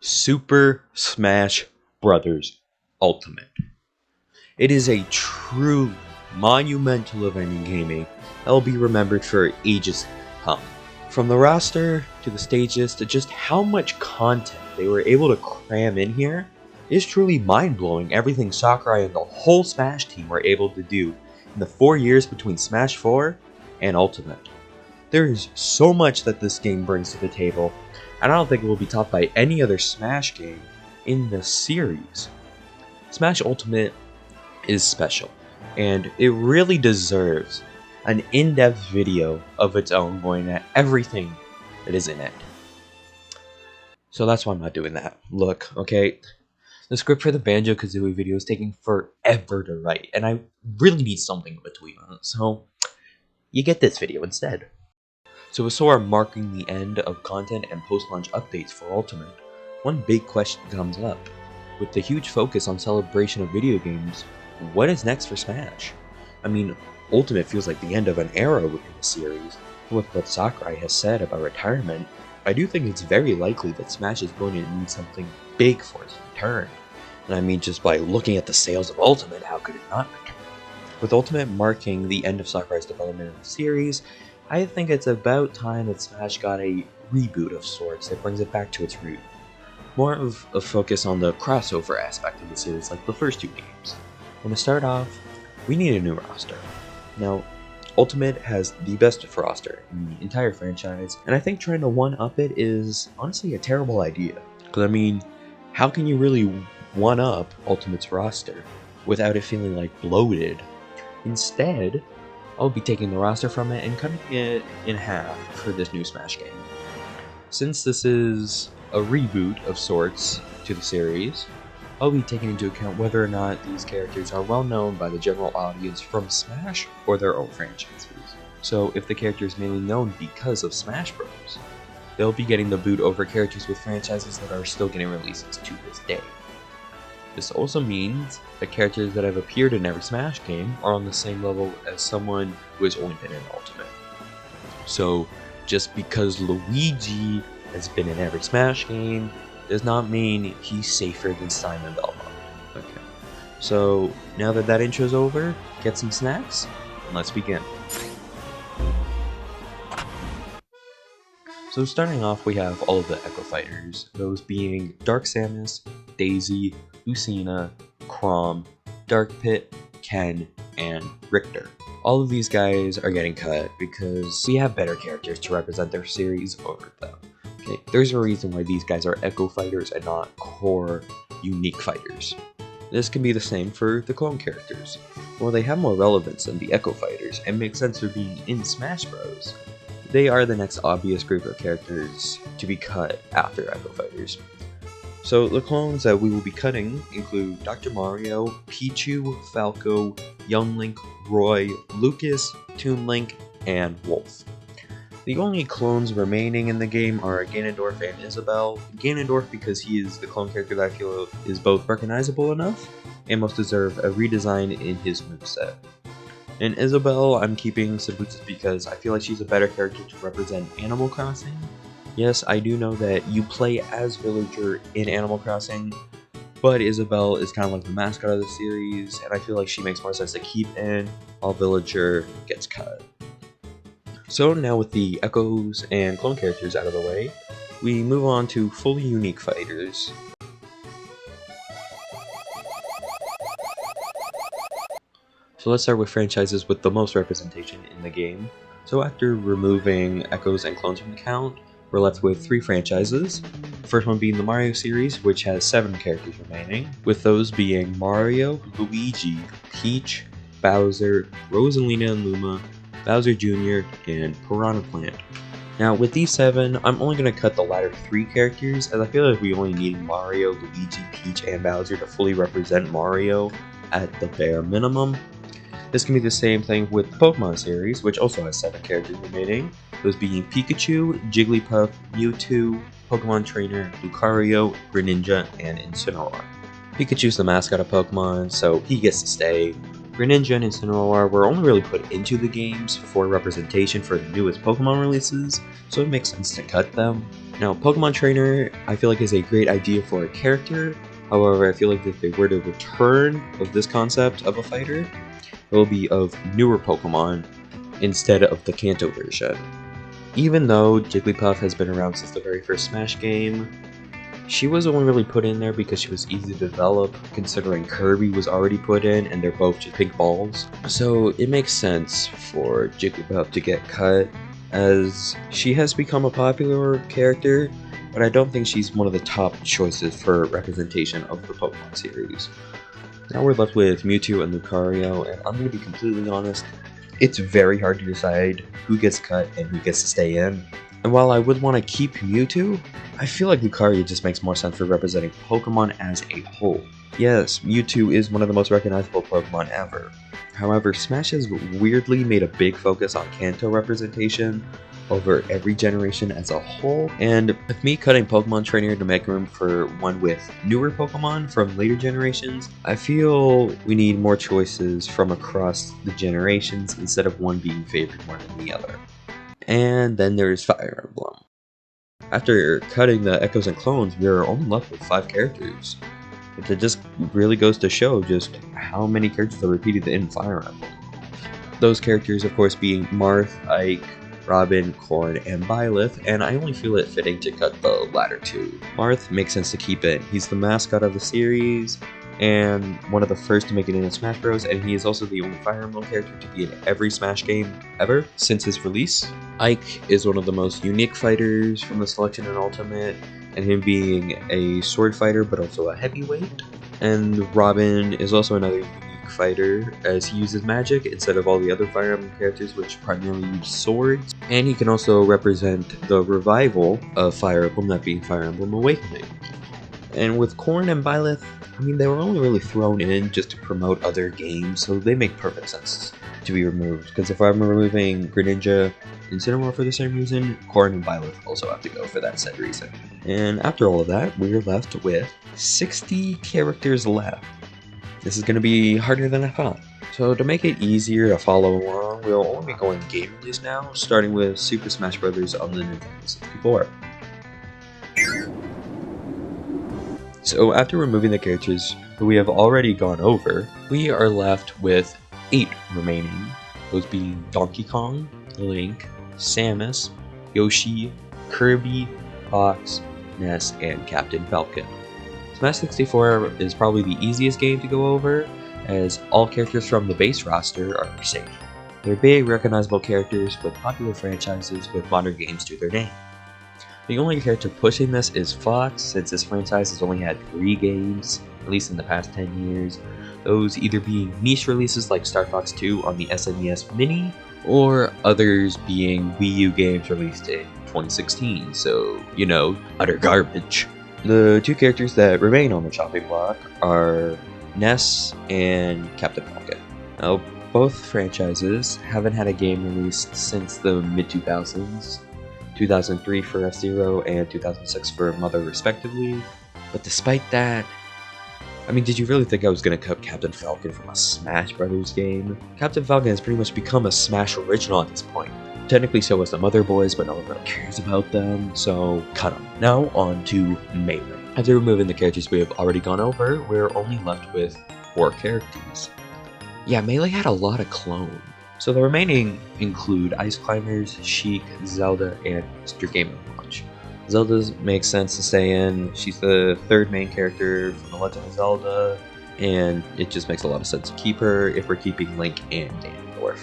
Super Smash Bros. Ultimate. It is a true monumental event in gaming that will be remembered for ages to come. From the roster to the stages to just how much content they were able to cram in here is truly mind-blowing. Everything Sakurai and the whole Smash team were able to do in the 4 years between Smash 4 and Ultimate. There is so much that this game brings to the table, and I don't think it will be topped by any other Smash game in the series. Smash Ultimate is special, and it really deserves an in-depth video of its own going at everything that is in it. So that's why I'm not doing that. Look, okay, the script for the Banjo-Kazooie video is taking forever to write, and I really need something in between, so you get this video instead. So with Sora marking the end of content and post-launch updates for Ultimate, one big question comes up. With the huge focus on celebration of video games, what is next for Smash? I mean, Ultimate feels like the end of an era within the series, and with what Sakurai has said about retirement, I do think it's very likely that Smash is going to need something big for its return. And I mean, just by looking at the sales of Ultimate, how could it not return? With Ultimate marking the end of Sakurai's development of the series, I think it's about time that Smash got a reboot of sorts that brings it back to its root. More of a focus on the crossover aspect of the series like the first two games. And to start off, we need a new roster. Now, Ultimate has the best roster in the entire franchise, and I think trying to one-up it is honestly a terrible idea. Because I mean, how can you really one-up Ultimate's roster without it feeling like bloated? Instead, I'll be taking the roster from it and cutting it in half for this new Smash game. Since this is a reboot of sorts to the series, I'll be taking into account whether or not these characters are well known by the general audience from Smash or their own franchises. So if the character is mainly known because of Smash Bros., they'll be getting the boot over characters with franchises that are still getting releases to this day. This also means that characters that have appeared in every Smash game are on the same level as someone who has only been in Ultimate. So, just because Luigi has been in every Smash game does not mean he's safer than Simon Belmont. Okay, so now that that intro's over, get some snacks, and let's begin. So starting off, we have all of the Echo Fighters, those being Dark Samus, Daisy, Lucina, Chrom, Dark Pit, Ken, and Richter. All of these guys are getting cut because we have better characters to represent their series over them. Okay, there's a reason why these guys are Echo Fighters and not core, unique fighters. This can be the same for the clone characters. While they have more relevance than the Echo Fighters and make sense for being in Smash Bros., they are the next obvious group of characters to be cut after Echo Fighters. So the clones that we will be cutting include Dr. Mario, Pichu, Falco, Young Link, Roy, Lucas, Toon Link, and Wolf. The only clones remaining in the game are Ganondorf and Isabelle. Ganondorf because he is the clone character that I feel is both recognizable enough and must deserve a redesign in his moveset. And Isabelle, I'm keeping simply just because I feel like she's a better character to represent Animal Crossing. Yes, I do know that you play as Villager in Animal Crossing, but Isabelle is kind of like the mascot of the series, and I feel like she makes more sense to keep in, while Villager gets cut. So now with the Echoes and clone characters out of the way, we move on to fully unique fighters. So let's start with franchises with the most representation in the game. So after removing Echoes and clones from the count, we're left with 3 franchises. The first one being the Mario series, which has 7 characters remaining, with those being Mario, Luigi, Peach, Bowser, Rosalina and Luma, Bowser Jr., and Piranha Plant. Now with these 7, I'm only going to cut the latter 3 characters, as I feel like we only need Mario, Luigi, Peach, and Bowser to fully represent Mario at the bare minimum. This can be the same thing with the Pokemon series, which also has 7 characters remaining, those being Pikachu, Jigglypuff, Mewtwo, Pokemon Trainer, Lucario, Greninja, and Incineroar. Pikachu's the mascot of Pokemon, so he gets to stay. Greninja and Incineroar were only really put into the games for representation for the newest Pokemon releases, so it makes sense to cut them. Now, Pokemon Trainer, I feel like is a great idea for a character. However, I feel like if they were to return of this concept of a fighter, it will be of newer Pokemon instead of the Kanto version. Even though Jigglypuff has been around since the very first Smash game, she was only really put in there because she was easy to develop, considering Kirby was already put in and they're both just pink balls. So it makes sense for Jigglypuff to get cut, as she has become a popular character, but I don't think she's one of the top choices for representation of the Pokemon series. Now we're left with Mewtwo and Lucario, and I'm going to be completely honest, it's very hard to decide who gets cut and who gets to stay in. And while I would want to keep Mewtwo, I feel like Lucario just makes more sense for representing Pokemon as a whole. Yes, Mewtwo is one of the most recognizable Pokemon ever. However, Smash has weirdly made a big focus on Kanto representation over every generation as a whole, and with me cutting Pokemon Trainer to make room for one with newer Pokemon from later generations, I feel we need more choices from across the generations instead of one being favored more than the other. And then there's Fire Emblem. After cutting the Echoes and Clones, we are only left with 5 characters. It just really goes to show just how many characters are repeated in Fire Emblem. Those characters, of course, being Marth, Ike, Robin, Corrin, and Byleth, and I only feel it fitting to cut the latter 2. Marth makes sense to keep in. He's the mascot of the series, and one of the first to make it into Smash Bros, and he is also the only Fire Emblem character to be in every Smash game ever since his release. Ike is one of the most unique fighters from the selection in Ultimate, and him being a sword fighter but also a heavyweight. And Robin is also another unique fighter, as he uses magic instead of all the other Fire Emblem characters which primarily use swords. And he can also represent the revival of Fire Emblem, that being Fire Emblem Awakening. And with Corrin and Byleth, I mean, they were only really thrown in just to promote other games, so they make perfect sense to be removed. Because if I'm removing Greninja and Cinnamorough for the same reason, Corrin and Byleth also have to go for that said reason. And after all of that, we're left with 60 characters left. This is going to be harder than I thought. So to make it easier to follow along, we'll only be going game release now, starting with Super Smash Bros. On the Nintendo 64. So after removing the characters who we have already gone over, we are left with 8 remaining, those being Donkey Kong, Link, Samus, Yoshi, Kirby, Fox, Ness, and Captain Falcon. Smash 64 is probably the easiest game to go over, as all characters from the base roster are safe. They're big, recognizable characters with popular franchises with modern games to their name. The only character pushing this is Fox, since this franchise has only had 3 games, at least in the past 10 years, those either being niche releases like Star Fox 2 on the SNES Mini, or others being Wii U games released in 2016, so, you know, utter garbage. The 2 characters that remain on the chopping block are Ness and Captain Falcon. Now, both franchises haven't had a game released since the mid-2000s, 2003 for F-Zero and 2006 for Mother respectively, but despite that, I mean, did you really think I was going to cut Captain Falcon from a Smash Brothers game? Captain Falcon has pretty much become a Smash original at this point. Technically so was the Mother Boys, but no one really cares about them, so cut them. Now on to Melee. After removing the characters we have already gone over, we're only left with 4 characters. Yeah, Melee had a lot of clones. So the remaining include Ice Climbers, Sheik, Zelda, and Mr. Game & Watch. Zelda makes sense to stay in. She's the 3rd main character from The Legend of Zelda, and it just makes a lot of sense to keep her if we're keeping Link and Ganondorf.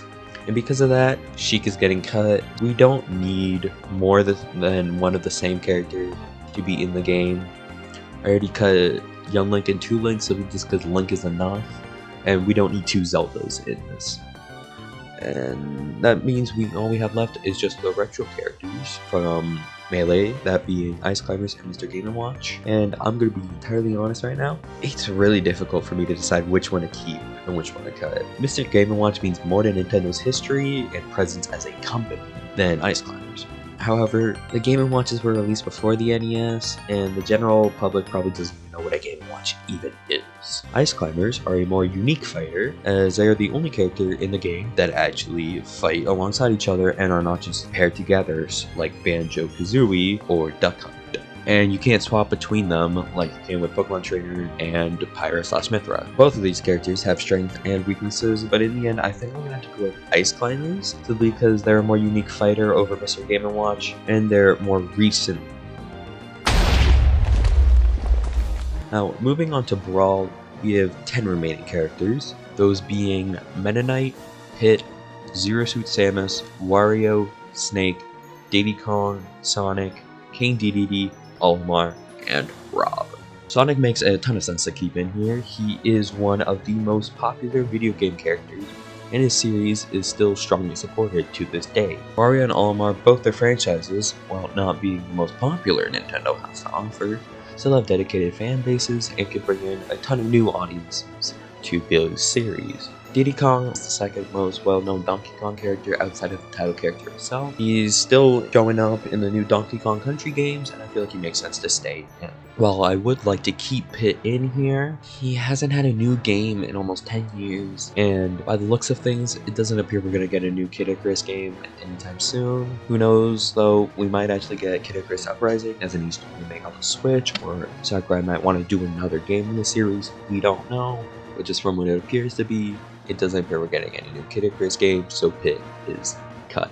And because of that, Sheik is getting cut. We don't need more than one of the same character to be in the game. I already cut Young Link and 2 Links, so just because Link is enough, and we don't need 2 Zeldas in this. And that means all we have left is just the retro characters from Melee, that being Ice Climbers and Mr. Game & Watch. And I'm going to be entirely honest right now, it's really difficult for me to decide which one to keep and which one to cut. Mr. Game & Watch means more to Nintendo's history and presence as a company than Ice Climbers. However, the Game & Watches were released before the NES, and the general public probably doesn't even know what a Game & Watch Watch even is. Ice Climbers are a more unique fighter, as they are the only character in the game that actually fight alongside each other and are not just paired together like Banjo-Kazooie or Duck Hunt. And you can't swap between them like you can with Pokemon Trainer and Pyra/Mythra. Both of these characters have strengths and weaknesses, but in the end I think I'm gonna have to go with Ice Climbers, simply because they're a more unique fighter over Mr. Game & Watch, and they're more recent. Now, moving on to Brawl, we have 10 remaining characters, those being Meta Knight, Pit, Zero Suit Samus, Wario, Snake, Diddy Kong, Sonic, King Dedede, Olimar, and Rob. Sonic makes a ton of sense to keep in here. He is one of the most popular video game characters, and his series is still strongly supported to this day. Wario and Olimar, both their franchises, while not being the most popular Nintendo has to offer, still have dedicated fan bases and can bring in a ton of new audiences to Bill's series. Diddy Kong is the second most well-known Donkey Kong character outside of the title character himself. He's still showing up in the new Donkey Kong Country games, and I feel like he makes sense to stay in. While I would like to keep Pit in here, he hasn't had a new game in almost 10 years, and by the looks of things, it doesn't appear we're going to get a new Kid Icarus game anytime soon. Who knows, though, we might actually get Kid Icarus Uprising as an Easter remake on the Switch, or Sakurai might want to do another game in the series, we don't know. But just from what it appears to be, it doesn't appear we're getting any new Kid Icarus games, so Pit is cut.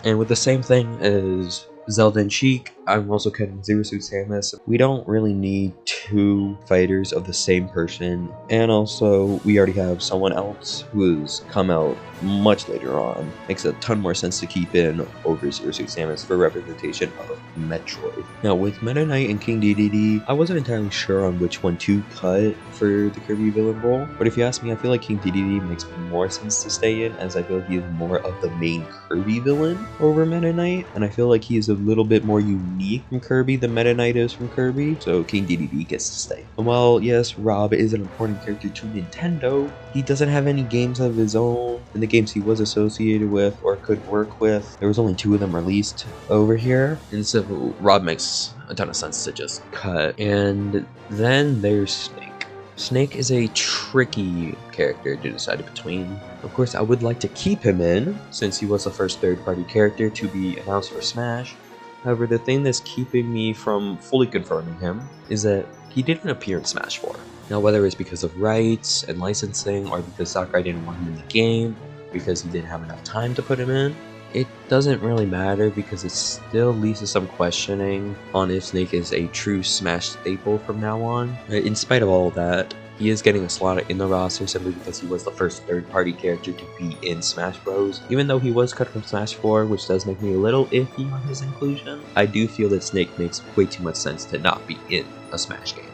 And with the same thing as Zelda and Sheik, I'm also cutting Zero Suit Samus. We don't really need two fighters of the same person, and also we already have someone else who's come out much later on. Makes a ton more sense to keep in over Zero Suit Samus for representation of Metroid. Now with Meta Knight and King Dedede, I wasn't entirely sure on which one to cut for the Kirby Villain role, but if you ask me, I feel like King Dedede makes more sense to stay in, as I feel like he is more of the main Kirby villain over Meta Knight, and I feel like he is a little bit more unique from Kirby than Meta Knight is from Kirby, so King Dedede gets to stay. And while yes, Rob is an important character to Nintendo, he doesn't have any games of his own, and the games he was associated with or could work with, there was only 2 of them released over here, and so Rob makes a ton of sense to just cut. And then there's Snake. Snake is a tricky character to decide between. Of course, I would like to keep him in, since he was the first third-party character to be announced for Smash. However, the thing that's keeping me from fully confirming him is that he didn't appear in Smash 4. Now, whether it's because of rights and licensing, or because Sakurai didn't want him in the game, because he didn't have enough time to put him in, it doesn't really matter, because it still leads to some questioning on if Snake is a true Smash staple from now on. In spite of all of that, he is getting a slot in the roster simply because he was the first third-party character to be in Smash Bros. Even though he was cut from Smash 4, which does make me a little iffy on his inclusion, I do feel that Snake makes way too much sense to not be in a Smash game.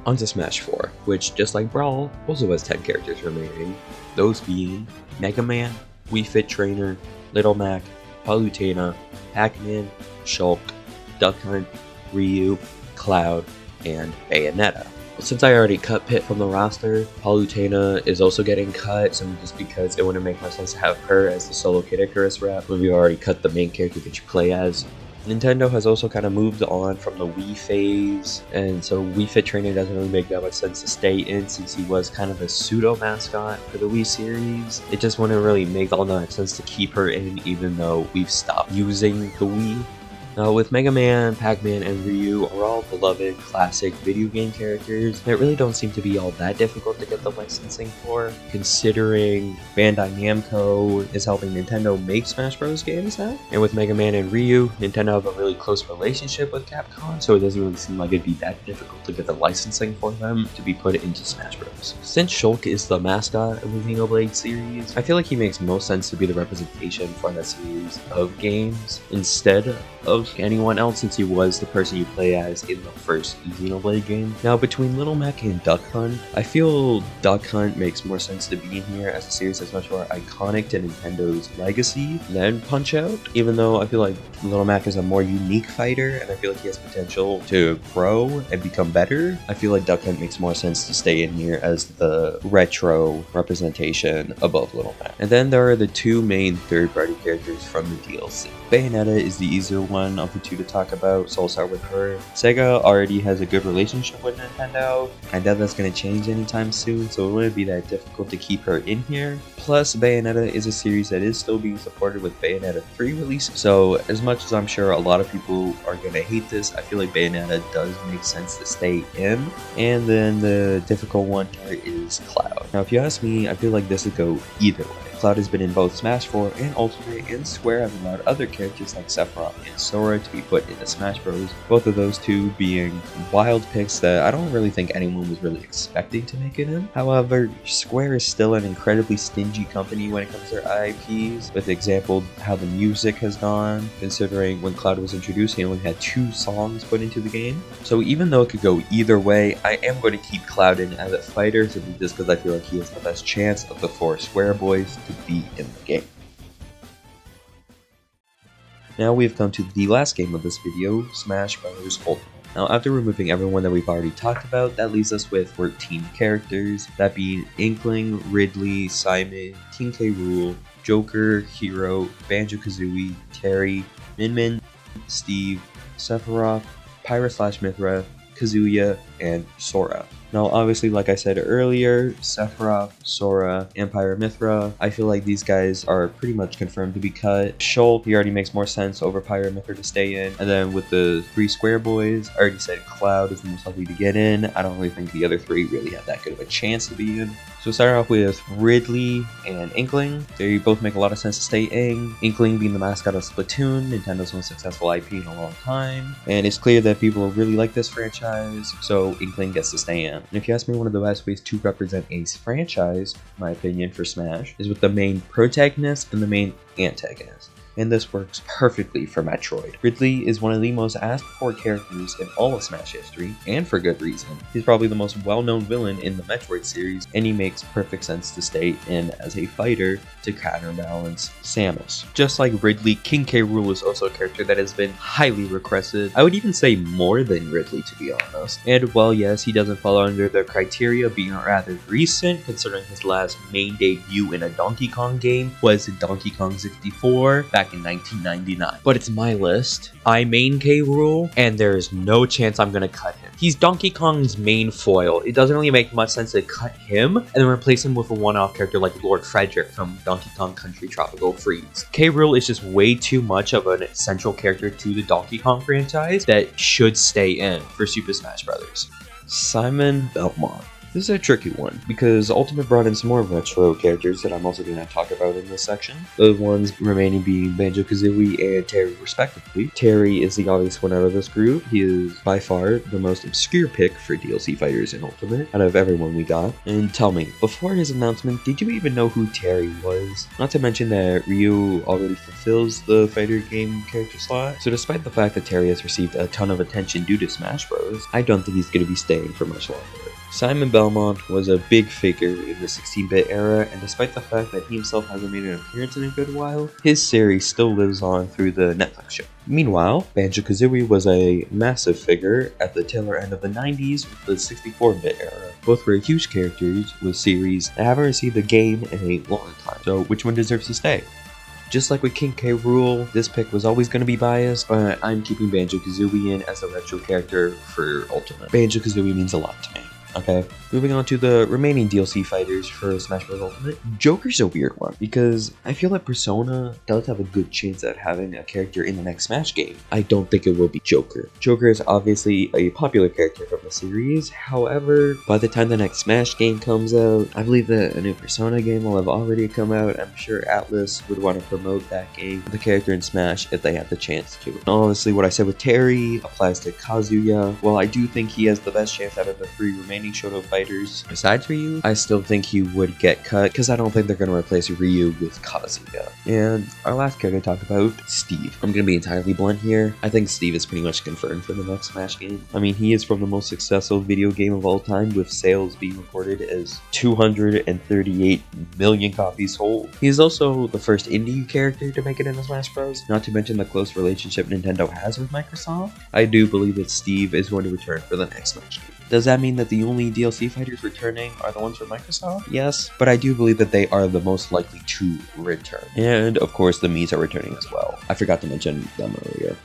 Onto Smash 4, which, just like Brawl, also has 10 characters remaining, those being Mega Man, Wii Fit Trainer, Little Mac, Palutena, Pac-Man, Shulk, Duck Hunt, Ryu, Cloud, and Bayonetta. Since I already cut Pit from the roster, Palutena is also getting cut, simply just because it wouldn't make much sense to have her as the solo Kid Icarus rep when we already cut the main character that you play as. Nintendo has also kind of moved on from the Wii phase, and so Wii Fit Trainer doesn't really make that much sense to stay in, since he was kind of a pseudo mascot for the Wii series. It just wouldn't really make all that sense to keep her in, even though we've stopped using the Wii. Now, with Mega Man, Pac-Man, and Ryu are all beloved classic video game characters that really don't seem to be all that difficult to get the licensing for, considering Bandai Namco is helping Nintendo make Smash Bros. Games now. And with Mega Man and Ryu, Nintendo have a really close relationship with Capcom, so it doesn't really seem like it'd be that difficult to get the licensing for them to be put into Smash Bros. Since Shulk is the mascot of the Xenoblade series, I feel like he makes most sense to be the representation for that series of games instead of of anyone else since he was the person you play as in the first Xenoblade game. Now, between Little Mac and Duck Hunt, I feel Duck Hunt makes more sense to be in here as a series that's much more iconic to Nintendo's legacy than Punch-Out, even though I feel like Little Mac is a more unique fighter and I feel like he has potential to grow and become better. I feel like Duck Hunt makes more sense to stay in here as the retro representation above Little Mac. And then there are the two main third-party characters from the DLC. Bayonetta is the easier one of the two to talk about, so I'll start with her. Sega already has a good relationship with Nintendo. I doubt that's going to change anytime soon, so it wouldn't be that difficult to keep her in here. Plus, Bayonetta is a series that is still being supported with Bayonetta 3 release, so as much as I'm sure a lot of people are going to hate this, I feel like Bayonetta does make sense to stay in. And then the difficult one here is Cloud. Now, if you ask me, I feel like this would go either way. Cloud has been in both Smash 4 and Ultimate, and Square have allowed other characters like Sephiroth and Sora to be put into Smash Bros. Both of those two being wild picks that I don't really think anyone was really expecting to make it in. However, Square is still an incredibly stingy company when it comes to their IPs, with example how the music has gone, considering when Cloud was introduced he only had 2 songs put into the game. So even though it could go either way, I am going to keep Cloud in as a fighter simply just because I feel like he has the best chance of the 4 Square boys to be in the game. Now we've come to the last game of this video, Smash Bros. Ultimate. Now, after removing everyone that we've already talked about, that leaves us with 14 characters, that being Inkling, Ridley, Simon, King K. Rool, Joker, Hero, Banjo-Kazooie, Terry, Min Min, Steve, Sephiroth, Pyra/Mythra, Kazuya, and Sora. Now, obviously, like I said earlier, Sephiroth, Sora, and Pyra/Mythra, I feel like these guys are pretty much confirmed to be cut. Shulk, he already makes more sense over Pyra/Mythra to stay in. And then with the 3 Square boys, I already said Cloud is the most likely to get in. I don't really think the other 3 really have that good of a chance to be in. So starting off with Ridley and Inkling, they both make a lot of sense to stay in. Inkling being the mascot of Splatoon, Nintendo's most successful IP in a long time. And it's clear that people really like this franchise, so Inkling gets to stay in. And if you ask me, one of the best ways to represent a franchise, in my opinion, for Smash, is with the main protagonist and the main antagonist. And this works perfectly for Metroid. Ridley is one of the most asked for characters in all of Smash history, and for good reason. He's probably the most well-known villain in the Metroid series, and he makes perfect sense to stay in as a fighter to counterbalance Samus. Just like Ridley, King K. Rool is also a character that has been highly requested. I would even say more than Ridley, to be honest. And while yes, he doesn't fall under the criteria being rather recent, considering his last main debut in a Donkey Kong game was Donkey Kong 64 back in 1999. But it's my list. I main K. Rool, and there is no chance I'm gonna cut him. He's Donkey Kong's main foil. It doesn't really make much sense to cut him and then replace him with a one-off character like Lord Frederick from Donkey Kong Country Tropical Freeze. K. Rool is just way too much of an essential character to the Donkey Kong franchise that should stay in for Super Smash Bros. Simon Belmont. This is a tricky one, because Ultimate brought in some more retro characters that I'm also going to talk about in this section. The ones remaining being Banjo-Kazooie and Terry respectively. Terry is the obvious one out of this group. He is by far the most obscure pick for DLC fighters in Ultimate out of everyone we got. And tell me, before his announcement, did you even know who Terry was? Not to mention that Ryu already fulfills the fighter game character slot. So despite the fact that Terry has received a ton of attention due to Smash Bros, I don't think he's going to be staying for much longer. Simon Belmont was a big figure in the 16-bit era, and despite the fact that he himself hasn't made an appearance in a good while, his series still lives on through the Netflix show. Meanwhile, Banjo-Kazooie was a massive figure at the tail end of the 90s with the 64-bit era. Both were huge characters with series that haven't received a game in a long time, so which one deserves to stay? Just like with King K. Rool, this pick was always going to be biased, but I'm keeping Banjo-Kazooie in as a retro character for Ultimate. Banjo-Kazooie means a lot to me. Okay, moving on to the remaining DLC fighters for Smash Bros. Ultimate. Joker's a weird one, because I feel like Persona does have a good chance at having a character in the next Smash game. I don't think it will be Joker. Joker is obviously a popular character from the series, however, by the time the next Smash game comes out, I believe that a new Persona game will have already come out. I'm sure Atlus would want to promote that game, the character in Smash, if they had the chance to. Honestly, what I said with Terry applies to Kazuya. While I do think he has the best chance out of the 3 remaining remaining Shoto fighters besides Ryu, I still think he would get cut because I don't think they're going to replace Ryu with Kazuya. And our last character to talk about, Steve. I'm going to be entirely blunt here. I think Steve is pretty much confirmed for the next Smash game. I mean, he is from the most successful video game of all time, with sales being recorded as 238 million copies sold. He is also the first indie character to make it into Smash Bros. Not to mention the close relationship Nintendo has with Microsoft. I do believe that Steve is going to return for the next Smash game. Does that mean that the only DLC fighters returning are the ones from Microsoft? Yes, but I do believe that they are the most likely to return. And of course the Miis are returning as well. I forgot to mention them earlier.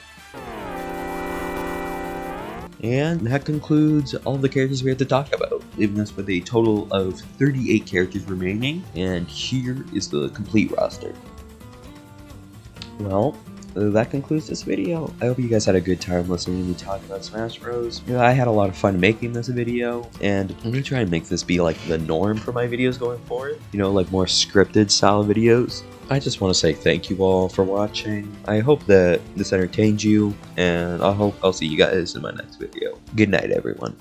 And that concludes all the characters we have to talk about, leaving us with a total of 38 characters remaining, and here is the complete roster. Well, that concludes this video. I hope you guys had a good time listening to me talk about Smash Bros. Yeah, I had a lot of fun making this video, and I'm gonna try and make this be like the norm for my videos going forward. You know, like more scripted style videos. I just want to say thank you all for watching. I hope that this entertained you, and I hope I'll see you guys in my next video. Good night, everyone.